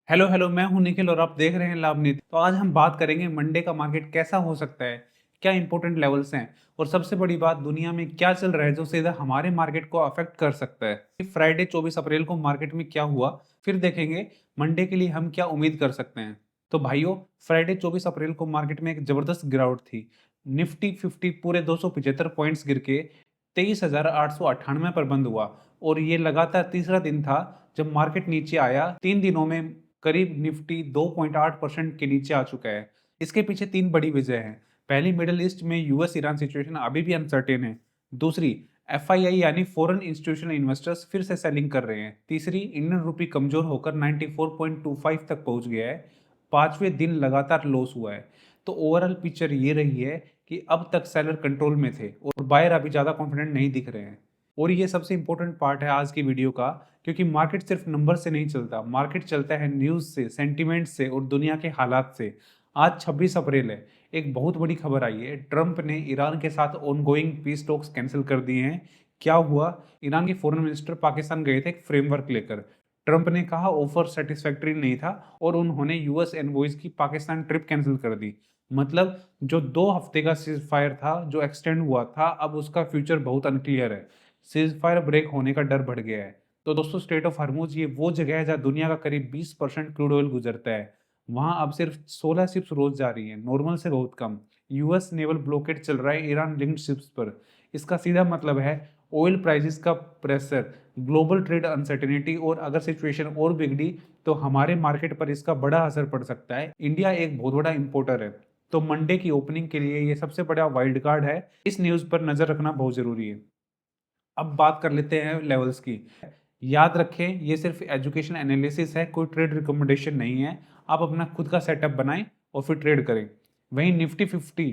Hello hello, मैं हूं निखिल और आप देख रहे हैं लाभ नीति। तो आज हम बात करेंगे मंडे का मार्केट कैसा हो सकता है, क्या इंपॉर्टेंट लेवल्स हैं और सबसे बड़ी बात दुनिया में क्या चल रहा है जो सीधा हमारे मार्केट को अफेक्ट कर सकता है। फ्राइडे 24 अप्रैल को मार्केट में क्या हुआ, फिर देखेंगे मंडे के लिए हम क्या उम्मीद कर सकते हैं। तो भाइयों, फ्राइडे 24 अप्रैल को मार्केट में एक जबरदस्त गिरावट थी। निफ्टी 50 पूरे 275 पॉइंट्स गिर के 23,898 पर बंद हुआ और ये लगातार तीसरा दिन था जब मार्केट नीचे आया। 3 दिनों में करीब निफ्टी 2.8% के नीचे आ चुका है। इसके पीछे तीन बड़ी वजह हैं। पहली, मिडिल ईस्ट में यूएस ईरान सिचुएशन अभी भी अनसर्टेन है। दूसरी, एफआईआई यानी फॉरेन इंस्टीट्यूशनल इन्वेस्टर्स फिर से सेलिंग कर रहे हैं। तीसरी, इंडियन रुपी कमजोर होकर 94.25 तक पहुंच गया है। पांचवें दिन लगातार लॉस हुआ है। तो ओवरऑल पिक्चर ये रही है कि अब तक सेलर कंट्रोल में थे और बायर अभी ज्यादा कॉन्फिडेंट नहीं दिख रहे हैं। और ये सबसे इंपॉर्टेंट पार्ट है आज की वीडियो का, क्योंकि मार्केट सिर्फ नंबर से नहीं चलता, मार्केट चलता है न्यूज से, सेंटिमेंट से और दुनिया के हालात से। आज 26 अप्रैल है, एक बहुत बड़ी खबर आई है। ट्रंप ने ईरान के साथ ऑनगोइंग पीस टॉक्स कैंसिल कर दिए हैं। क्या हुआ? ईरान के फॉरेन मिनिस्टर पाकिस्तान गए थे एक फ्रेमवर्क लेकर। ट्रंप ने कहा ऑफर सेटिस्फैक्टरी नहीं था और उन्होंने यूएस एनवॉयज की पाकिस्तान ट्रिप कैंसिल कर दी। मतलब जो 2 हफ्ते का सीज फायर था, जो एक्सटेंड हुआ था, अब उसका फ्यूचर बहुत अनक्लियर है। सीज फायर ब्रेक होने का डर बढ़ गया है। तो दोस्तों, स्ट्रेट ऑफ हर्मुज ये वो जगह है जहाँ दुनिया का करीब 20% क्रूड ऑयल गुजरता है। वहां अब सिर्फ 16 शिप्स रोज जा रही हैं, नॉर्मल से बहुत कम। यूएस नेवल ब्लॉकेड चल रहा है ईरान लिंक्ड शिप्स पर। इसका सीधा मतलब है ऑयल प्राइसेस का प्रेशर, ग्लोबल ट्रेड अनसर्टेनिटी, और अगर सिचुएशन और बिगड़ी तो हमारे मार्केट पर इसका बड़ा असर पड़ सकता है। इंडिया एक बहुत बड़ा इंपोर्टर है, तो मंडे की ओपनिंग के लिए ये सबसे बड़ा वाइल्ड कार्ड है। इस न्यूज पर नजर रखना बहुत जरूरी है। अब बात कर लेते हैं लेवल्स की। याद रखें, ये सिर्फ एजुकेशन एनालिसिस है, कोई ट्रेड रिकमेंडेशन नहीं है। आप अपना खुद का सेटअप बनाएं और फिर ट्रेड करें। वहीं निफ्टी 50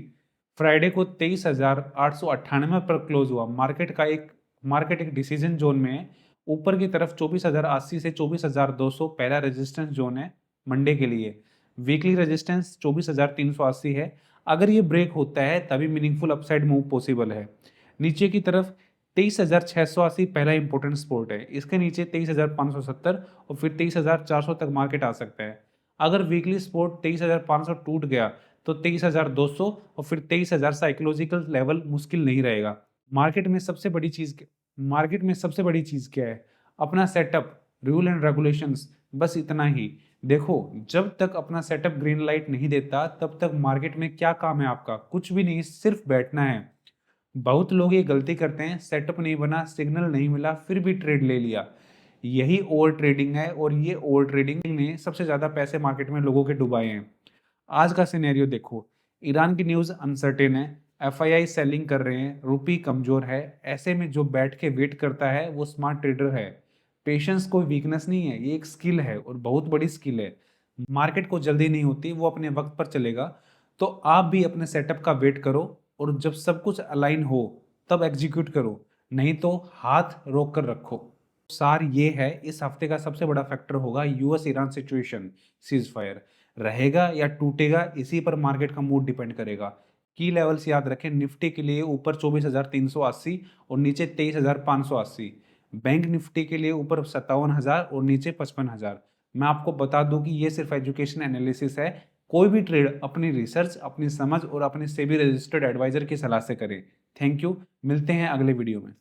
फ्राइडे को 23,898 पर क्लोज हुआ। मार्केट एक डिसीजन जोन में है। ऊपर की तरफ 24,080 से 24,200 पहला रेजिस्टेंस जोन है मंडे के लिए। वीकली रेजिस्टेंस 24,380 है। अगर ये ब्रेक होता है तभी मीनिंगफुल अपसाइड मूव पॉसिबल है। नीचे की तरफ 23,680 पहला इंपॉर्टेंट सपोर्ट है। इसके नीचे 23,570 और फिर 23,400 तक मार्केट आ सकता है। अगर वीकली सपोर्ट 23,500 टूट गया तो 23,200 और फिर 23,000 साइकोलॉजिकल लेवल मुश्किल नहीं रहेगा। मार्केट में सबसे बड़ी चीज क्या है? अपना सेटअप, रूल एंड रेगुलेशंस, बस इतना ही। देखो, जब तक अपना सेटअप ग्रीन लाइट नहीं देता तब तक मार्केट में क्या काम है आपका? कुछ भी नहीं, सिर्फ बैठना है। बहुत लोग ये गलती करते हैं, सेटअप नहीं बना, सिग्नल नहीं मिला, फिर भी ट्रेड ले लिया। यही ओवर ट्रेडिंग है और ये ओवर ट्रेडिंग ने सबसे ज्यादा पैसे मार्केट में लोगों के डुबाए हैं। आज का सिनेरियो देखो, ईरान की न्यूज अनसर्टेन है, एफआईआई सेलिंग कर रहे हैं, रुपी कमजोर है। ऐसे में जो बैठ के वेट करता है वो स्मार्ट ट्रेडर है। पेशेंस कोई वीकनेस नहीं है, ये एक स्किल है और बहुत बड़ी स्किल है। मार्केट को जल्दी नहीं होती, वो अपने वक्त पर चलेगा। तो आप भी अपने सेटअप का वेट करो और जब सब कुछ अलाइन हो तब एग्जीक्यूट करो, नहीं तो हाथ रोक कर रखो। सार ये है, इस हफ्ते का सबसे बड़ा फैक्टर होगा US Iran situation. Cease fire रहेगा या टूटेगा, इसी पर मार्केट का मूड डिपेंड करेगा। की लेवल्स याद रखें, निफ्टी के लिए ऊपर 24,380 और नीचे 23,580। बैंक निफ्टी के लिए ऊपर 57,000 और नीचे 55,000। मैं आपको बता दूं कि ये सिर्फ एजुकेशन एनालिसिस है। कोई भी ट्रेड अपनी रिसर्च, अपनी समझ और अपने सेबी रजिस्टर्ड एडवाइजर की सलाह से करें। थैंक यू, मिलते हैं अगले वीडियो में।